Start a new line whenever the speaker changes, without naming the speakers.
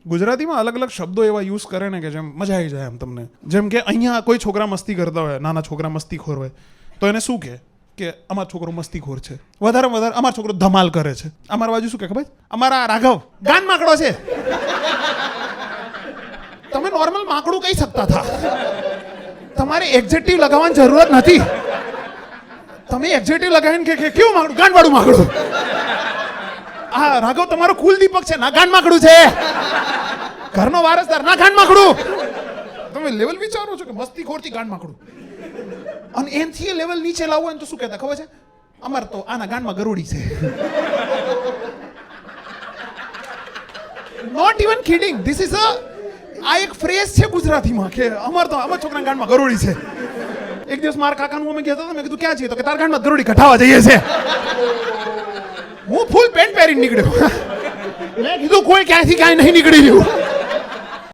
ગુજરાતીમાં અલગ અલગ શબ્દો એવા યુઝ કરે ને કે જેમ મજા આવી જાય એમ તમને. જેમ કે અહીંયા કોઈ છોકરા મસ્તી કરતા હોય, નાના છોકરા મસ્તીખોર હોય, તો એને શું કે અમારો છોકરો મસ્તીખોર છે. વધારે અમારો છોકરો ધમાલ કરે છે. અમારા બાજુ શું કે ખબર? અમારા રાઘવ ગાન માકડો છે. તમે નોર્મલ માકડું કહી શકતા હતા. તમારે એક્ઝેક્ટિવ લગાવવાની જરૂરત નથી. તમે એક્ઝેક્ટિવ લગાવીને કે કેવું માકડું? ગાનવાળું માકડું. હા રાઘવ તમારો કુલદીપક છે ના, ગાન માકડું છે. ઘરનો વારસદાર ના, ગાન માકડું. તમે લેવલ વિચારો છો કે મસ્તીખોરથી ગાન માકડું. અને એનથી લેવલ નીચે લાવવું હોય તો શું કહેતા ખબર છે? અમાર તો આના ગાનમાં ગરોડી છે. Not even kidding, this is આ એક ફ્રેઝ છે ગુજરાતીમાં કે અમારા છોકરાના ગાનમાં ગરોડી છે. એક દિવસ મારા કાકાનું અમે ગયા હતા, મેં કીધું ક્યાં છીએ? તો કે તારા ગાનમાં ગરોડી કઢાવા જઈએ છે. હું ફૂલ પેન્ટ પહેરીને નીકળ્યો. મેં કીધું કોઈ ક્યાંથી કાંઈ નહીં નીકળી રહ્યું.